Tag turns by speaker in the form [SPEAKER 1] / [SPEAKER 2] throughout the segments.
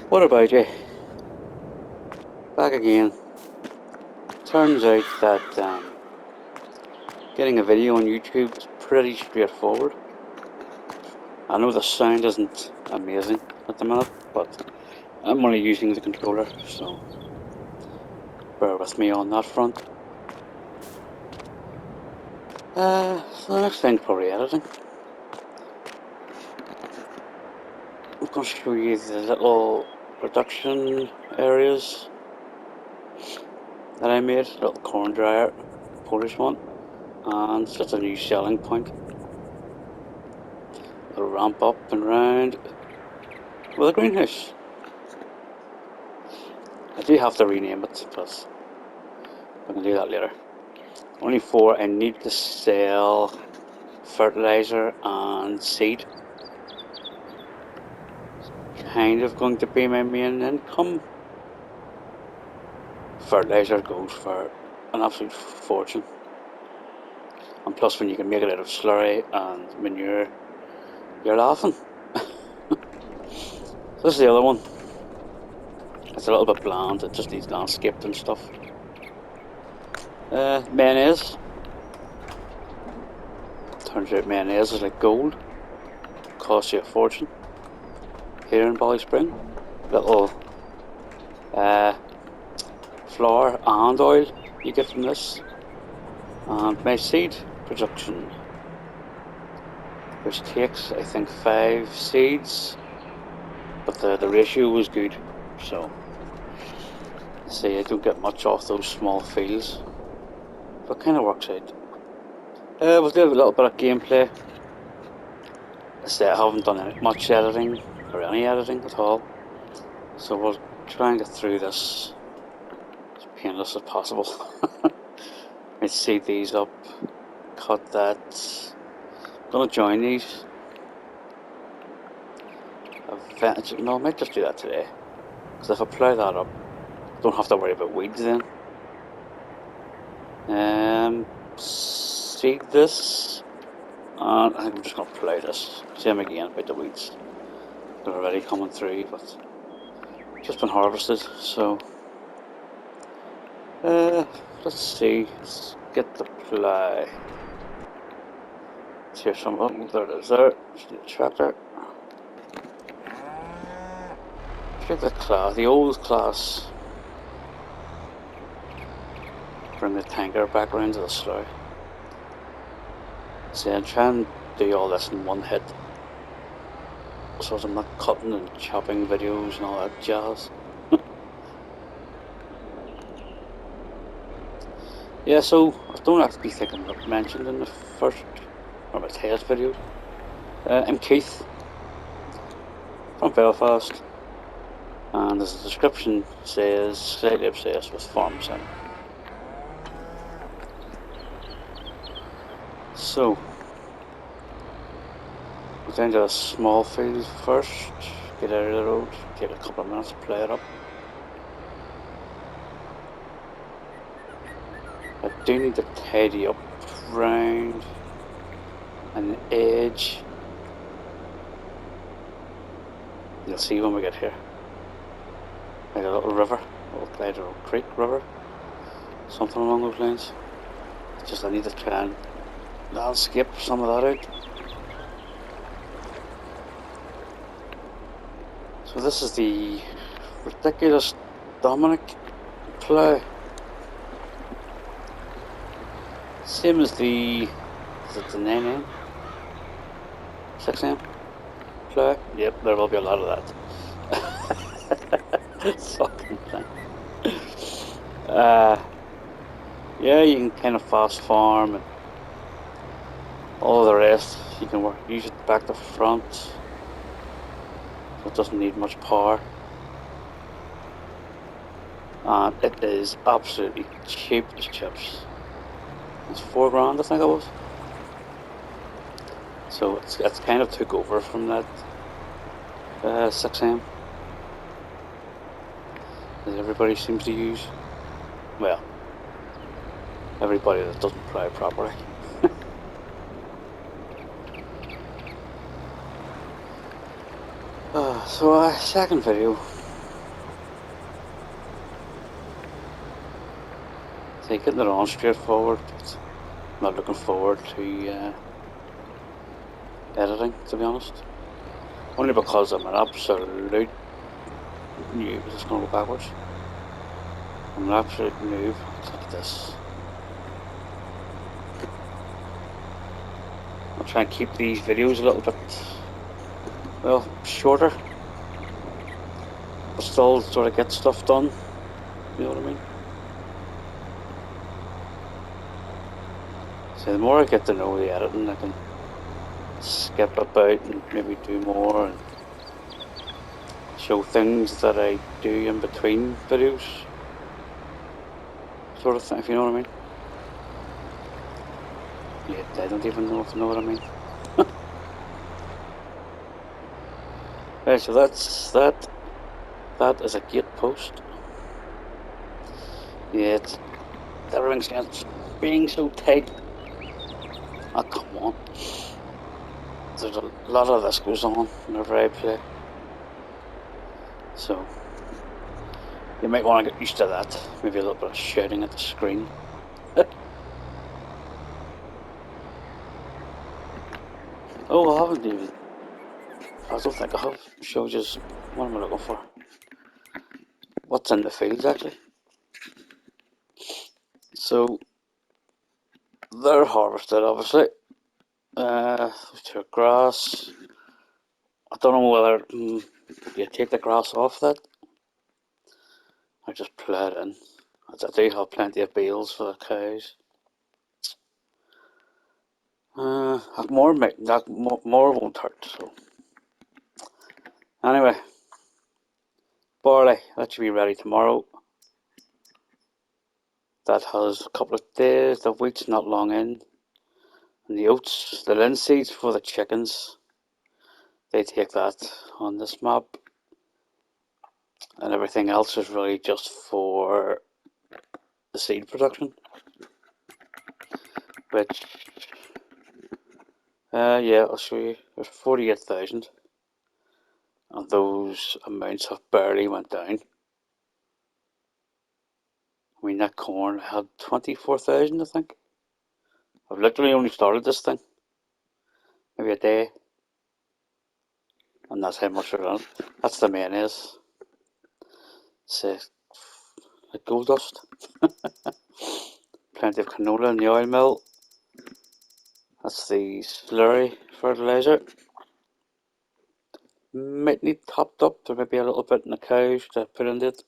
[SPEAKER 1] What about you? Back again. Turns out that getting a video on YouTube is pretty straightforward. I know the sound isn't amazing at the minute, but I'm only using the controller, so bear with me on that front. So the next thing's probably editing. I'm going to show you the little production areas that I made. Little corn dryer, Polish one, and it's just a new selling point. A ramp up and round with a greenhouse. I do have to rename it, but I can do that later. Only for I need to sell fertilizer and seed. Kind of going to be my main income. Fertilizer goes for an absolute fortune. And plus when you can make it out of slurry and manure, you're laughing. This is the other one. It's a little bit bland, it just needs landscaped and stuff. Mayonnaise. Turns out mayonnaise is like gold. Costs you a fortune. Here in Ballyspring. Little flour and oil you get from this. And my seed production, which takes I think 5 seeds, but the ratio was good, so see I don't get much off those small fields, but it kind of works out. We'll do a little bit of gameplay. I haven't done much editing or any editing at all, so we'll try and get through this as painless as possible. Let's seed these up, cut that. I'm gonna join these. No, I might just do that today, because if I plough that up, I don't have to worry about weeds then. Seed this, and I think I'm just gonna plough this. Same again about the weeds. They're already coming through, but just been harvested, so let's see. Let's get the plough. Here's some. Oh, there it is. There. Just need a tractor. Check the class. The old class. Bring the tanker back around to the slough. See, I'm trying to do all this in one hit, so I'm not cutting and chopping videos and all that jazz. Yeah, so I don't have to be thinking of mentioned in the first or my test video. I'm Keith from Belfast, and as the description says, slightly obsessed with farm sim. So, we're down to a small field first, get out of the road, take a couple of minutes to play it up. I do need to tidy up round an edge. You'll see when we get here. Like a little river, a little either a creek, river, something along those lines. It's just I need to try and landscape some of that out. So this is the ridiculous Dominic plough. Same as the, is it the 9M? 6M plough? Yep, there will be a lot of that. Fucking thing. Yeah, you can kind of fast farm and all the rest. You can use it back to front, so it doesn't need much power. And it is absolutely cheap as chips. It's £4 grand, I think it was. So it's kind of took over from that 6M that everybody seems to use. Well, everybody that doesn't plough properly. So second video. Taking it on straightforward, but I'm not looking forward to editing, to be honest. Only because I'm an absolute noob. Is this going to go backwards? I'm an absolute noob. Look at this. I'll try and keep these videos a little bit, well, shorter, but still sort of get stuff done. You know what I mean? So the more I get to know the editing, I can skip about and maybe do more and show things that I do in between videos, sort of thing, if you know what I mean. Yeah, I don't even know if you know what I mean. Right, so that's that. That is a gate post. Yeah, everything's being so tight. Oh, come on. There's a lot of this goes on whenever I play. So, you might want to get used to that. Maybe a little bit of shouting at the screen. Oh, I haven't even. I don't think I have showed you. What am I looking for? What's in the fields, actually? So, they're harvested, obviously. To grass. I don't know whether you take the grass off that or just plough it in. I do have plenty of bales for the cows. More won't hurt. So anyway, barley that should be ready tomorrow. That has a couple of days. The wheat's not long in, and the oats, the linseeds for the chickens. They take that on this map, and everything else is really just for the seed production. Which, yeah, I'll show you. There's 48,000. And those amounts have barely went down. I mean, that corn had 24,000, I think. I've literally only started this thing. Maybe a day. And that's how much we're on. That's the mayonnaise. It's like gold dust. Plenty of canola in the oil mill. That's the slurry fertilizer. Might need topped up. There might be a little bit in the cows to put into it.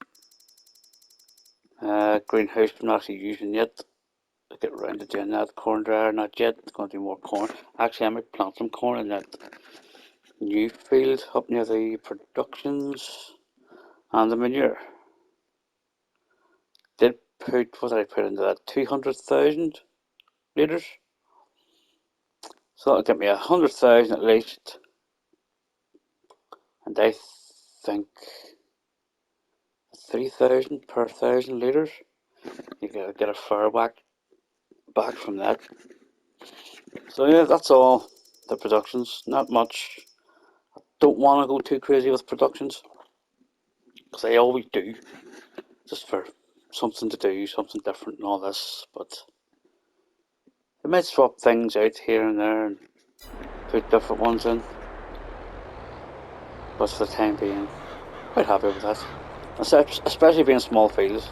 [SPEAKER 1] Greenhouse I'm not actually using yet. I'll get around to doing that. Corn dryer, not yet. It's going to do more corn. Actually, I might plant some corn in that new field up near the productions and the manure. Did put, what did I put into that? 200,000 litres. So that'll get me 100,000 at least. And I think 3,000 per 1,000 litres. You get a fair back from that. So yeah, that's all the productions. Not much. Don't want to go too crazy with productions because I always do, just for something to do, something different and all this. But I might swap things out here and there and put different ones in. But for the time being, quite happy with that. Especially being small fields.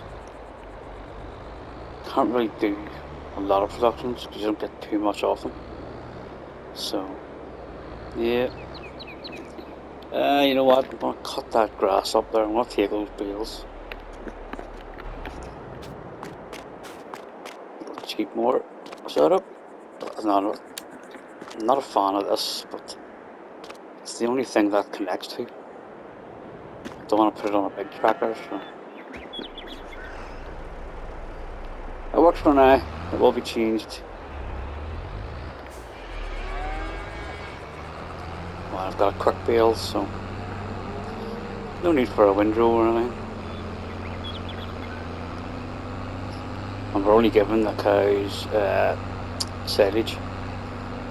[SPEAKER 1] Can't really do a lot of productions because you don't get too much of them. So, yeah. You know what? I'm going to cut that grass up there. I'm going to take those bales. Cheap more setup. I'm not a fan of this, but it's the only thing that connects to. I don't want to put it on a big tracker, so. It works for now. It will be changed. Well, I've got a quick bale, so no need for a windrow or anything. And we're only giving the cows silage,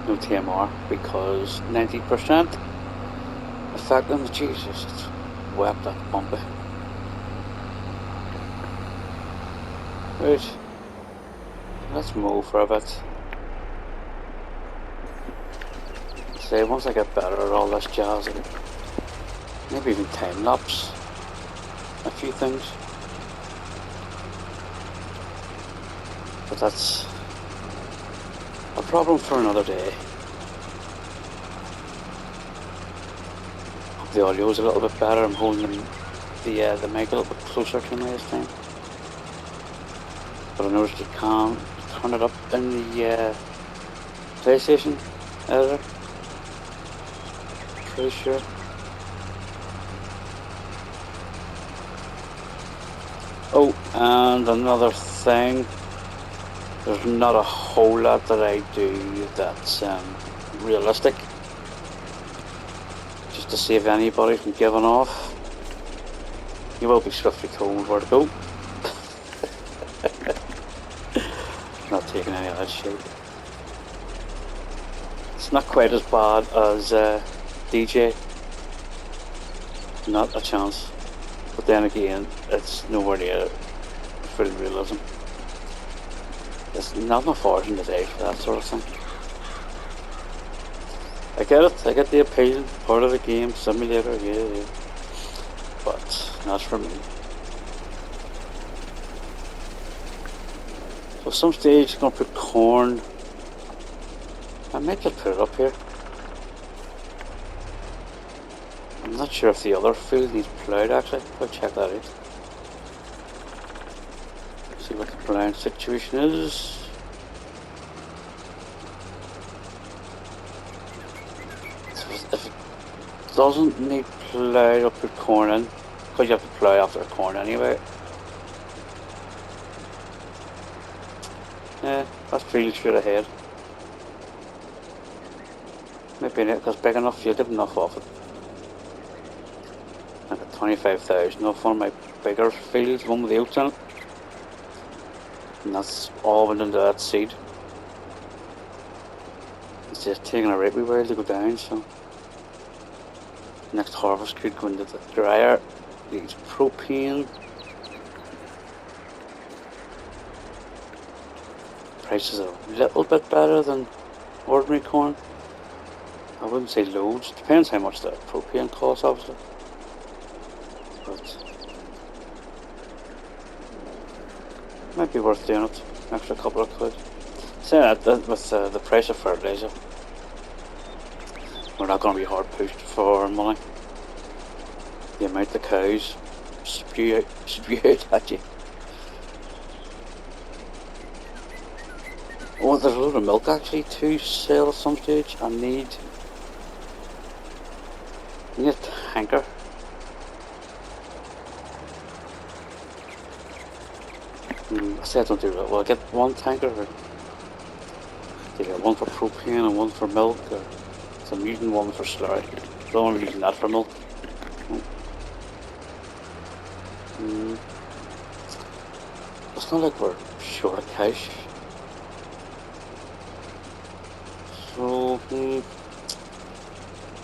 [SPEAKER 1] no TMR, because 90% effective. Jesus, it's wet, that bumpy. Right, Let's move for a bit. Say, once I get better at all this jazz, maybe even time lapse a few things. But that's a problem for another day. Hope the audio is a little bit better. I'm holding the mic a little bit closer to me this time. But I noticed you can turn it up in the PlayStation editor. Pretty sure. Oh, and another thing. There's not a whole lot that I do that's realistic. Just to save anybody from giving off. You will be swiftly told where to go. Not taking any of that shit. It's not quite as bad as DJ. Not a chance. But then again, it's nowhere near full realism. There's not enough hours in the day for that sort of thing. I get it, I get the appeal, part of the game, simulator, yeah. But not for me. So some stage I'm gonna put corn. I might just put it up here. I'm not sure if the other field needs ploughed actually. I'll check that out. See what the ploughing situation is. So if it doesn't need ploughed, I'll put corn in. Because you have to plough after the corn anyway. Yeah, that field straight ahead. Maybe in it because big enough, you'll get enough off it. I got 25,000 off one of my bigger fields, one with the oats in it. And that's all went into that seed. It's just taking a right wee while to go down, so next harvest could go into the dryer. Needs propane. Price is a little bit better than ordinary corn. I wouldn't say loads. Depends how much the propane costs, obviously. But might be worth doing it. Extra couple of quid. Saying that with the price of fertilizer, we're not going to be hard pushed for money. The amount the cows spew out at you. Oh, there's a load of milk actually to sell at some stage. I need a tanker. I say I don't do that. Well, I get one tanker, or do you get one for propane and one for milk, or so I'm using one for slurry. So I'm using that for milk. It's not like we're short of cash. So,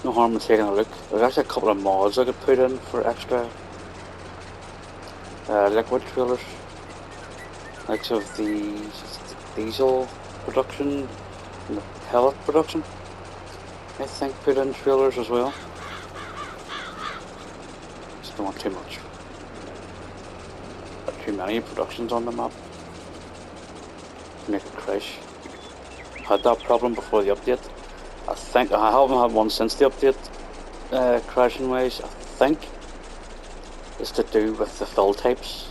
[SPEAKER 1] no harm in taking a look. There's actually a couple of mods I could put in for extra liquid trailers. Like of the diesel production and the pellet production. I think put in trailers as well. Just don't want too much. Too many productions on the map. Make it crash. Had that problem before the update. I think I haven't had one since the update. Crashing wise, I think it's to do with the fill types.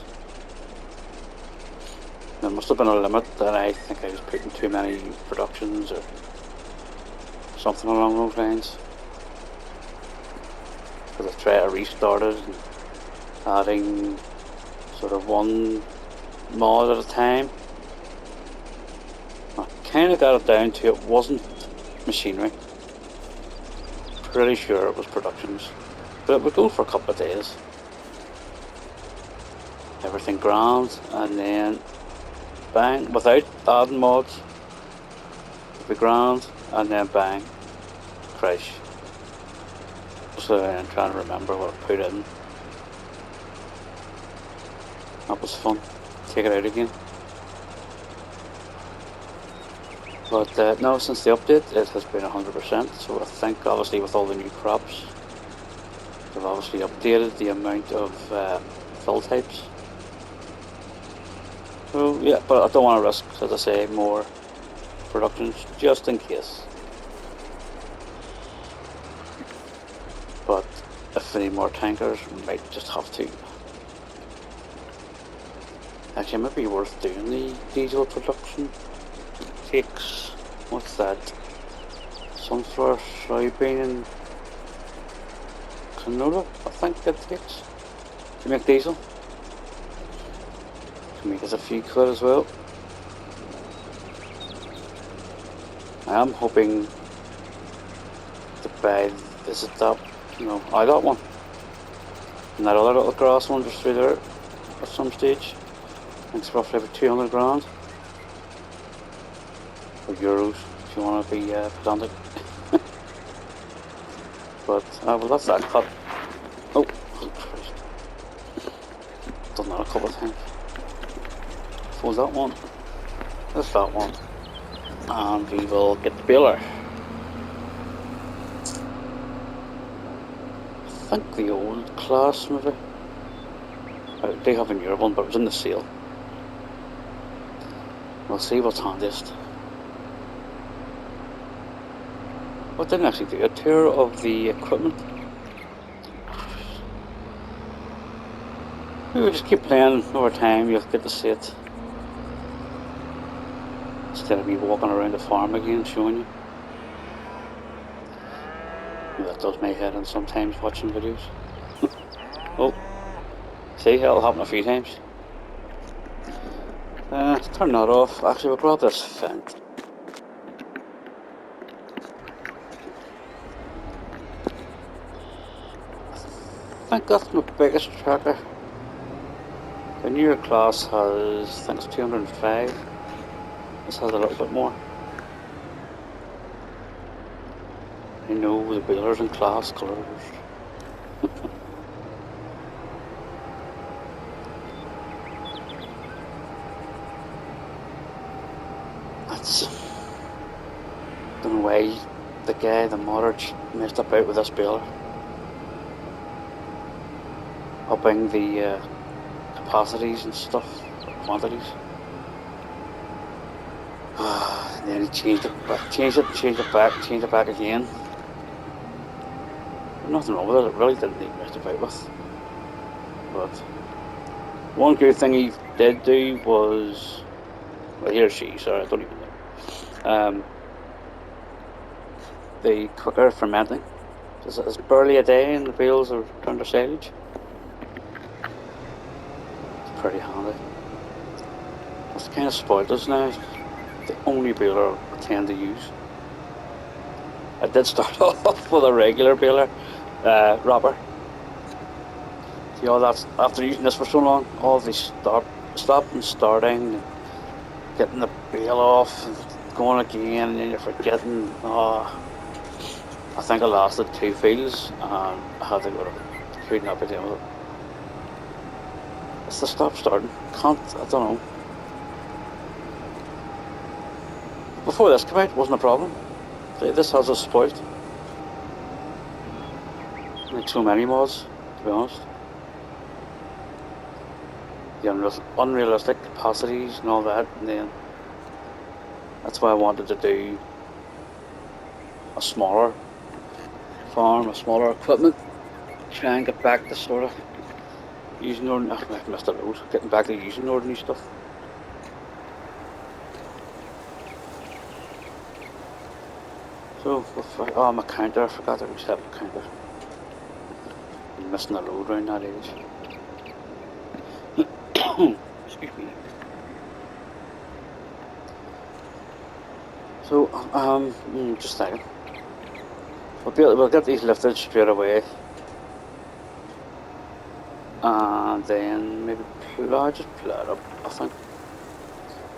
[SPEAKER 1] There must have been a limit that I think I was putting too many productions or something along those lines. Because I tried to restart it and adding sort of one mod at a time. I kind of got it down to it wasn't machinery. Pretty sure it was productions. But it would go for a couple of days. Everything grand, and then bang, without adding mods, it'd be grand, and then bang, crash. So I'm trying to remember what I put in. That was fun. Take it out again. But no, since the update, it has been 100%. So I think, obviously, with all the new crops, they've obviously updated the amount of fill types. So yeah, but I don't want to risk, as I say, more productions just in case. But if they need more tankers, we might just have to. Actually, it might be worth doing the diesel production. It takes, what's that? Sunflower, soybean, and canola, I think it takes to make diesel. To make us a few quid as well. I am hoping to buy this at that, that one. And that other little grass one just through there at some stage. I think it's roughly about 200 grand. Or euros, if you want to be pedantic. But, well, that's that cut. Oh, Christ. Done that a couple of times. Fold that one. There's that one. And we will get the baler. I think the old class, maybe. They have a newer one, but it was in the sale. We'll see what's handiest. I didn't actually do a tour of the equipment. We just keep playing over time, you'll get to see it. Instead of me walking around the farm again showing you. That does my head in sometimes watching videos. Oh, see, that'll happen a few times. Turn that off. Actually, we'll grab this vent. I think that's my biggest tracker. The newer class has, I think it's 205. This has a little bit more. I know the balers in class colours. That's, don't know why the modder messed about with this baler. Upping the capacities and stuff, quantities. And then he changed it back, changed it back again. Nothing wrong with it, it really didn't need messed about with. But one good thing he did do was, well, he or she, sorry, I don't even know. The quicker fermenting. It's barely a day and the bales are turned to silage. It's pretty handy. It's kind of spoiled us now. The only baler I tend to use. I did start off with a regular baler wrapper. See, all that's after using this for so long, all the stop and starting, and getting the bale off, and going again, and then you're forgetting. I think I lasted 2 fields, and I had to go to could not be doing with it. It's the stop starting. I don't know. Before this came out, it wasn't a problem. This has us spoiled. Like so many mods, to be honest. The unrealistic capacities and all that, and then that's why I wanted to do a smaller farm, a smaller equipment. Try and get back to sort of using ordinary. I've missed a load. Getting back to using ordinary stuff. So, my counter, I forgot to reset my counter. I'm missing a load around that age. Excuse me. So, just a second. We'll get these lifted straight away. And then maybe just plow it up, I think.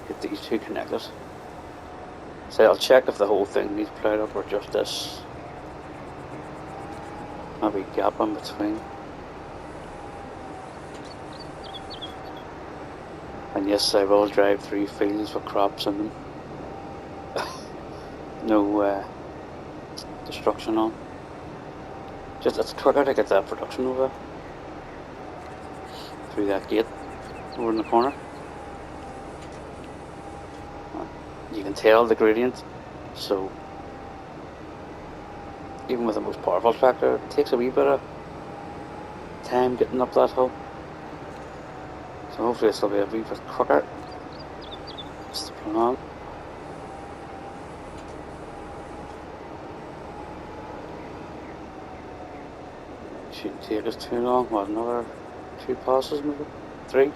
[SPEAKER 1] Get these 2 connectors. So I'll check if the whole thing needs plowed up or just this. Maybe gap in between. And yes, I will drive through fields with crops in them. no destruction on. Just it's quicker to get that production over through that gate over in the corner. You can tell the gradient, so even with the most powerful tractor, it takes a wee bit of time getting up that hill. So hopefully this will be a wee bit quicker. That's the plan. Shouldn't take us too long. What, another 2 passes maybe? 3?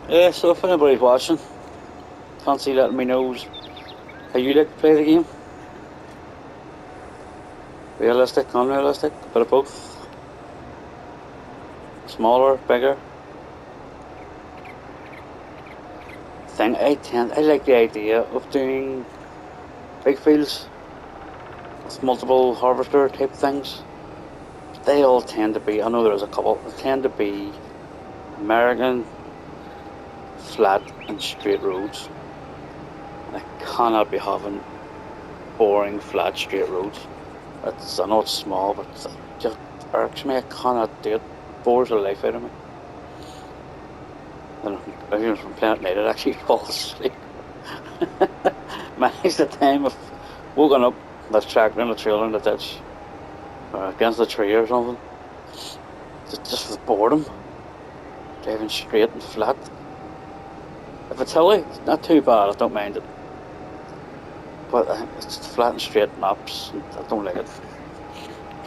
[SPEAKER 1] Yeah, so if anybody's watching, fancy letting me know how you like to play the game. Realistic, unrealistic, a bit of both. Smaller, bigger. I like the idea of doing big fields with multiple harvester type things. They all tend to be, I know there's a couple, they tend to be American, flat and straight roads. And I cannot be having boring, flat, straight roads. I know it's small, but it just irks me. I cannot do it. It bores the life out of me. And even from playing at night, it actually falls asleep. Many's the time I've woken up, that's tractor in the trailer in the ditch, or against the tree or something. Just with boredom. Driving straight and flat. If it's hilly, it's not too bad, I don't mind it. But it's flat and straight maps, and I don't like it.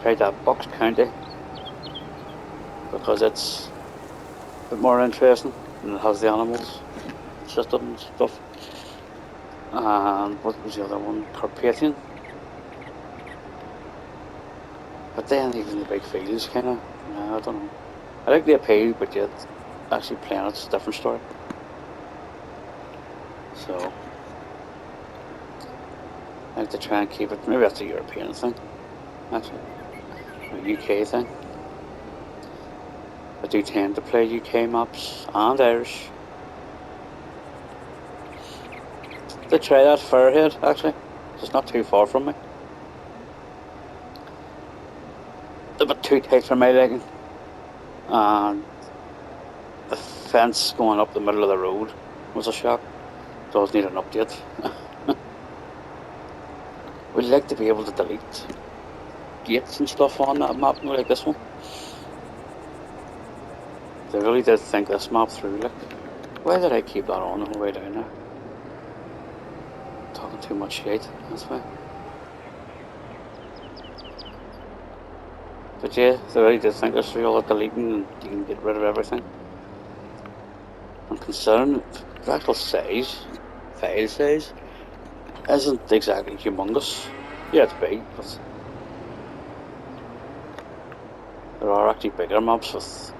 [SPEAKER 1] Tried that Bucks County, because it's a bit more interesting, and it has the animals system and stuff. And what was the other one? Carpathian. But then even the big fields kinda, no, I don't know. I like the appeal, but yet actually playing it's a different story. So I like to try and keep it, maybe that's a European thing, actually. A UK thing. I do tend to play UK maps and Irish. Did try that Fairhead actually. It's not too far from me. A bit too tight for my liking. And the fence going up the middle of the road was a shock. Does need an update. We'd like to be able to delete gates and stuff on that map, like this one. They really did think this map through, like. Why did I keep that on the whole way down there? Talking too much shit, that's why. But yeah, they really did think this through, all the deleting, and you can get rid of everything. And considering the actual size, file size, isn't exactly humongous. Yeah, it's big, but there are actually bigger maps with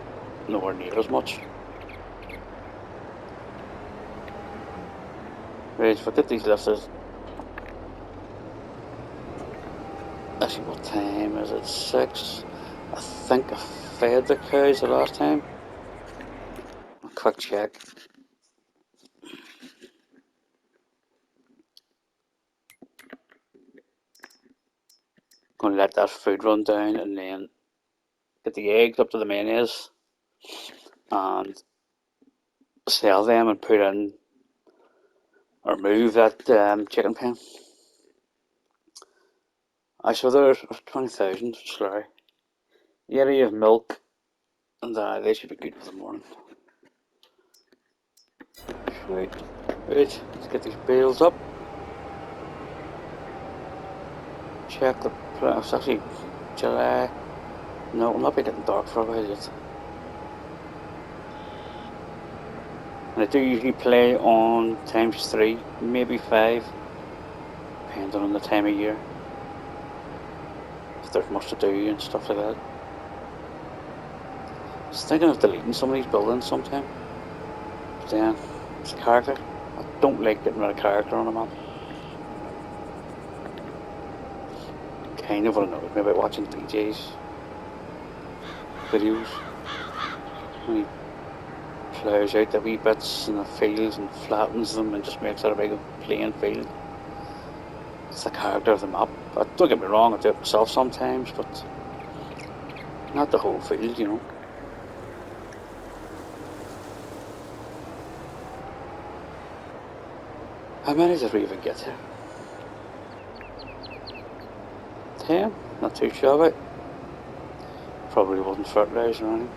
[SPEAKER 1] nowhere near as much. Right, if I get these lifted. Actually, what time is it? 6. I think I fed the cows the last time. A quick check. Gonna let that food run down and then get the eggs up to the mayonnaise and sell them and put in or move that chicken pen. I saw there's 20,000 slurry. Yeah, you have milk and they should be good for the morning. Right, right, let's get these bales up. Check the it's actually July. No, it'll not be getting dark for a while yet. And I do usually play on ×3, maybe 5, depending on the time of year. If there's much to do and stuff like that. I was thinking of deleting some of these buildings sometime. But then, it's a character. I don't like getting rid of character on a map. Kind of what annoys me about watching DJs videos. When he plows out the wee bits in the fields and flattens them and just makes it a big plain field. It's the character of the map. But don't get me wrong, I do it myself sometimes, but not the whole field, you know. How many did we even get here? 10? Not too shabby. Probably wasn't fertilised or anything.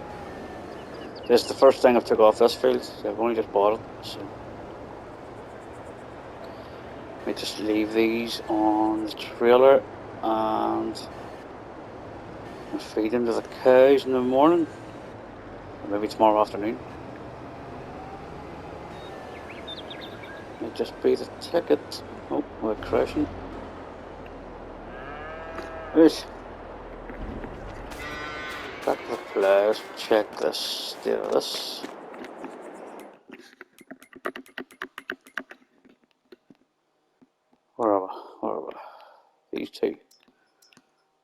[SPEAKER 1] This is the first thing I've took off this field. I've only just bought it, so let me just leave these on the trailer and feed them to the cows in the morning, or maybe tomorrow afternoon. May just be the ticket. Oh, we're crashing. Right. Back to the plows. Check this state of this. Where are we? These two.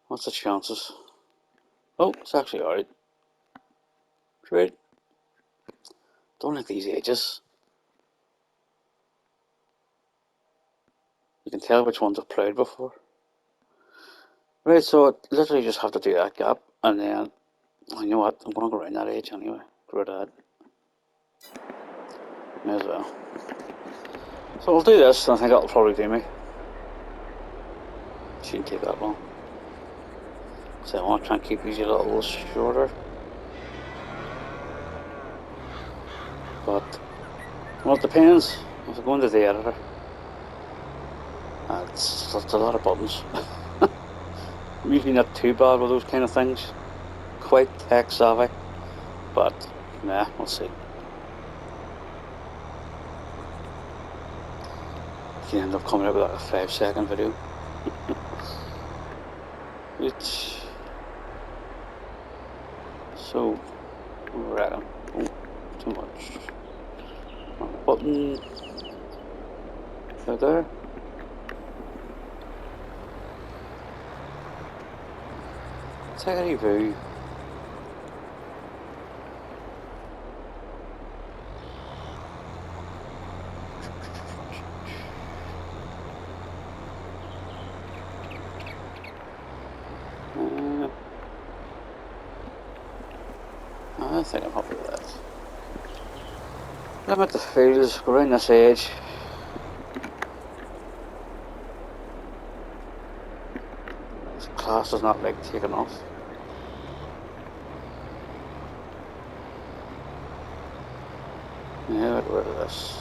[SPEAKER 1] What's the chances? Oh, it's actually alright. Great. Don't like these edges. You can tell which ones I've ploughed before. Right, so I literally just have to do that gap, and then, you know what, I'm going to go around that edge anyway. Get rid of that. May as well. So I'll do this, and I think that'll probably do me. Shouldn't take that long. So I want to try and keep these a little shorter. But, well, it depends. If I go into the editor, it's a lot of buttons. I'm usually not too bad with those kind of things. Quite tech savvy. But, nah, we'll see. If you end up coming out with like a 5-second video. It's so random. Oh, too much. Wrong button. Right there. Take any view. I think I'm happy with that. Limit the fields, go around this edge. This class does not like taking off. Yeah, get rid of this.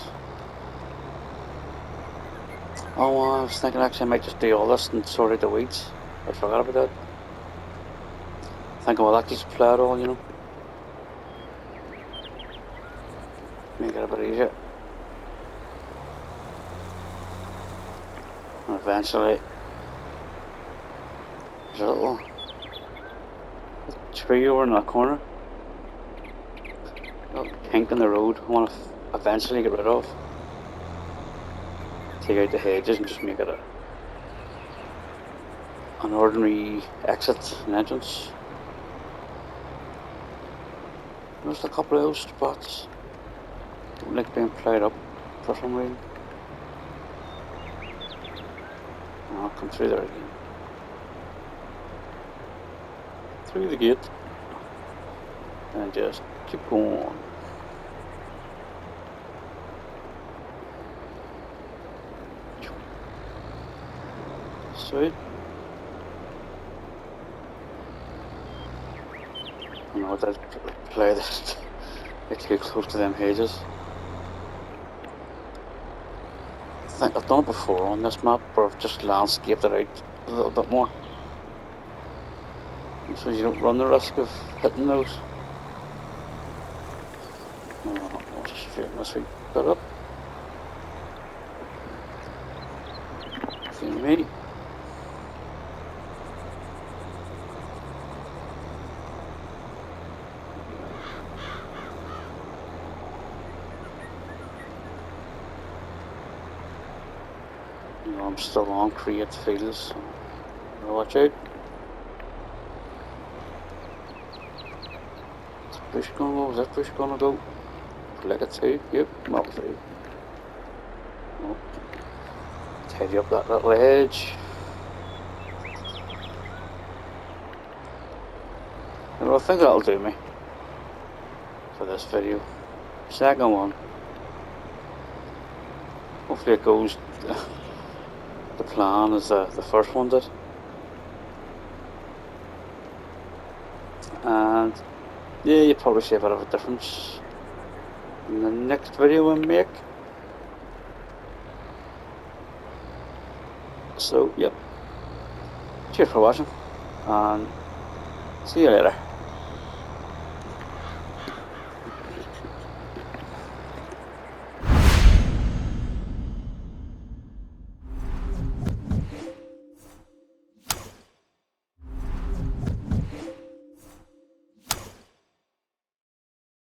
[SPEAKER 1] Oh, well, I was thinking actually I might just do all this and sort out the weeds. I forgot about that. Thinking, well, that just plough it all, you know. Make it a bit easier. And eventually, there's a little tree over in that corner. A little kink in the road I want to eventually get rid of. Take out the hedges and just make it an ordinary exit and entrance. There's a couple of those spots. Don't like being ploughed up for some reason. I'll come through there again. Through the gate. And just keep going. Sweet. I know that play this. Get too close to them hedges. I think I've done it before on this map where I've just landscaped it out a little bit more. So you don't run the risk of hitting those. I'll just straighten this wee bit up. See me. I'm still on create fields, so watch out. Is this bush gonna go? Is that bush gonna go? like a 2. Yep, Mark 3. Oh. Tidy up that little edge. And I think that'll do me for this video. Second one. Hopefully it goes the plan as the first one did. And yeah, you probably see a bit of a difference in the next video we make. So, yep. Cheers for watching, and see you later.